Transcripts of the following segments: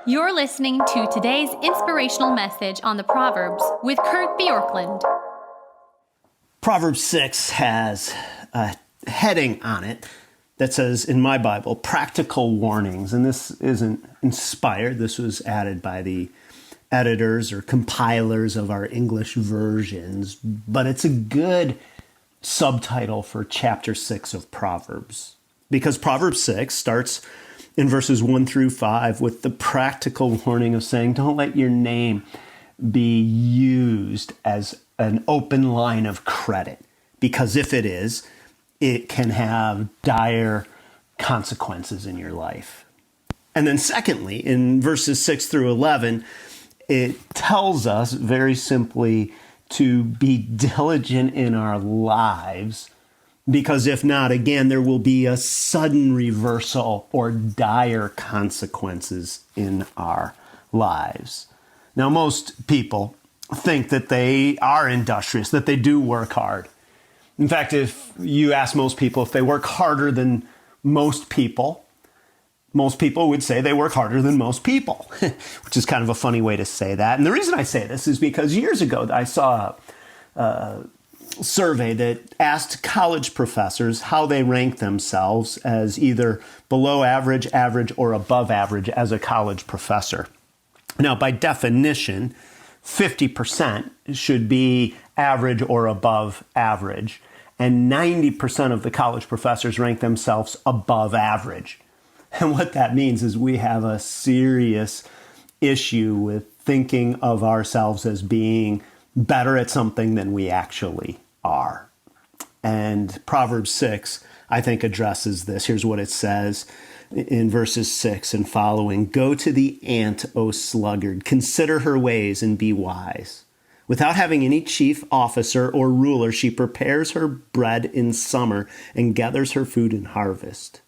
You're listening to today's inspirational message on the Proverbs with Kurt Bjorklund. Proverbs 6 has a heading on it that says, in my Bible, practical warnings. And this isn't inspired. This was added by the editors or compilers of our English versions, but it's a good subtitle for chapter 6 of Proverbs, because Proverbs 6 starts in verses 1 through 5 with the practical warning of saying, don't let your name be used as an open line of credit, because if it is, it can have dire consequences in your life. And then secondly, in verses 6 through 11, it tells us very simply to be diligent in our lives, because if not, again, there will be a sudden reversal or dire consequences in our lives. Now, most people think that they are industrious, that they do work hard. In fact, if you ask most people if they work harder than most people would say they work harder than most people, which is kind of a funny way to say that. And the reason I say this is because years ago I saw a survey that asked college professors how they rank themselves as either below average, average, or above average as a college professor. Now, by definition, 50% should be average or above average, and 90% of the college professors rank themselves above average. And what that means is we have a serious issue with thinking of ourselves as being better at something than we actually are. And Proverbs 6, I think, addresses this. Here's what it says in verses 6 and following. Go to the ant, O sluggard, consider her ways and be wise. Without having any chief officer or ruler, she prepares her bread in summer and gathers her food in harvest.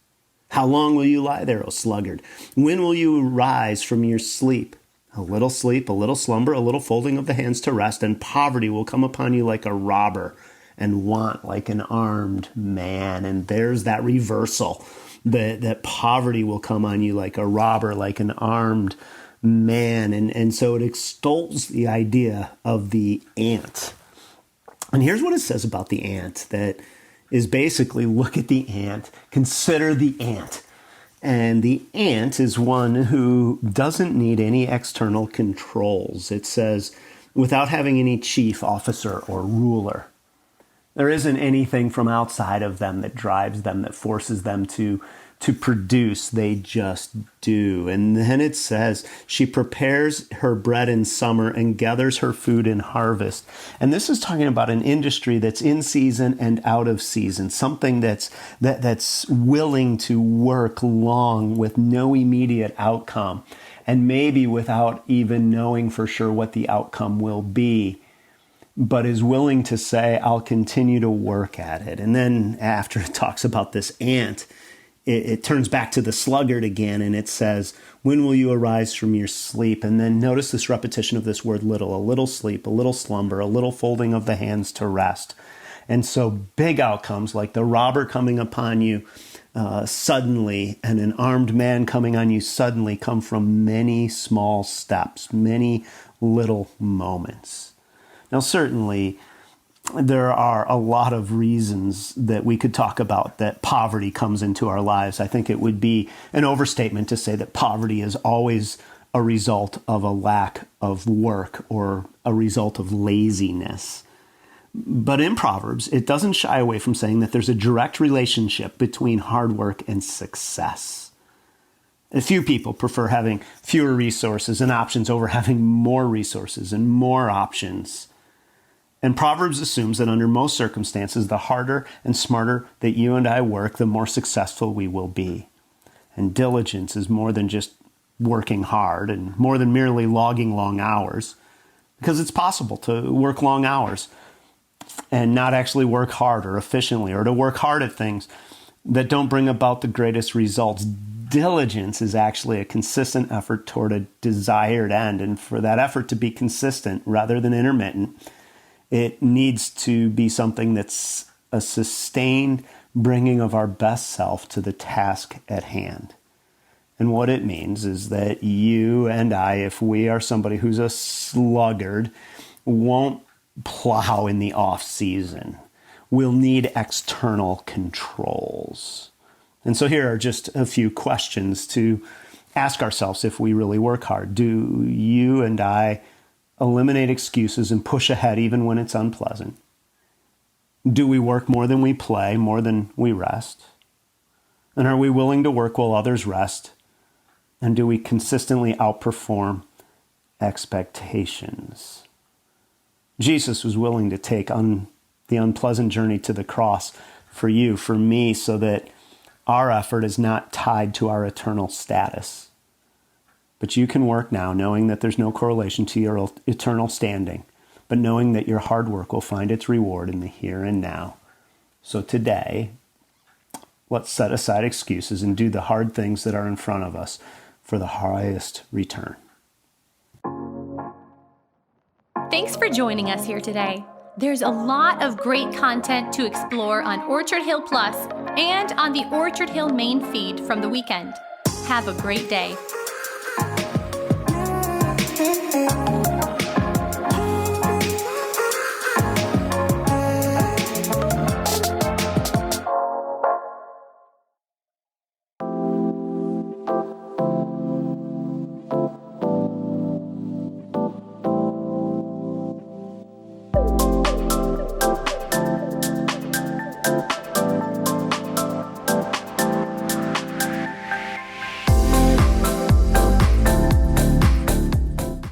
How long will you lie there, O sluggard? When will you rise from your sleep? A little sleep, a little slumber, a little folding of the hands to rest, and poverty will come upon you like a robber, and want like an armed man. And there's that reversal, that poverty will come on you like a robber, like an armed man. And so it extols the idea of the ant. And here's what it says about the ant, that is basically, look at the ant, consider the ant. And the ant is one who doesn't need any external controls. It says, without having any chief officer or ruler. There isn't anything from outside of them that drives them, that forces them to produce. They just do. And then it says, she prepares her bread in summer and gathers her food in harvest. And this is talking about an industry that's in season and out of season, something that's willing to work long with no immediate outcome, and maybe without even knowing for sure what the outcome will be, but is willing to say, I'll continue to work at it. And then after it talks about this ant, it turns back to the sluggard again, and it says, when will you arise from your sleep? And then notice this repetition of this word little, a little sleep, a little slumber, a little folding of the hands to rest. And so big outcomes like the robber coming upon you suddenly and an armed man coming on you suddenly come from many small steps, many little moments. Now, certainly, there are a lot of reasons that we could talk about that poverty comes into our lives. I think it would be an overstatement to say that poverty is always a result of a lack of work or a result of laziness. But in Proverbs, it doesn't shy away from saying that there's a direct relationship between hard work and success. A few people prefer having fewer resources and options over having more resources and more options. And Proverbs assumes that under most circumstances, the harder and smarter that you and I work, the more successful we will be. And diligence is more than just working hard and more than merely logging long hours, because it's possible to work long hours and not actually work hard or efficiently, or to work hard at things that don't bring about the greatest results. Diligence is actually a consistent effort toward a desired end. And for that effort to be consistent rather than intermittent, it needs to be something that's a sustained bringing of our best self to the task at hand. And what it means is that you and I, if we are somebody who's a sluggard, won't plow in the off season. We'll need external controls. And so here are just a few questions to ask ourselves if we really work hard. Do you and I eliminate excuses and push ahead even when it's unpleasant? Do we work more than we play, more than we rest? And are we willing to work while others rest? And do we consistently outperform expectations? Jesus was willing to take on the unpleasant journey to the cross for you, for me, so that our effort is not tied to our eternal status. But you can work now knowing that there's no correlation to your eternal standing, but knowing that your hard work will find its reward in the here and now. So today, let's set aside excuses and do the hard things that are in front of us for the highest return. Thanks for joining us here today. There's a lot of great content to explore on Orchard Hill Plus and on the Orchard Hill main feed from the weekend. Have a great day.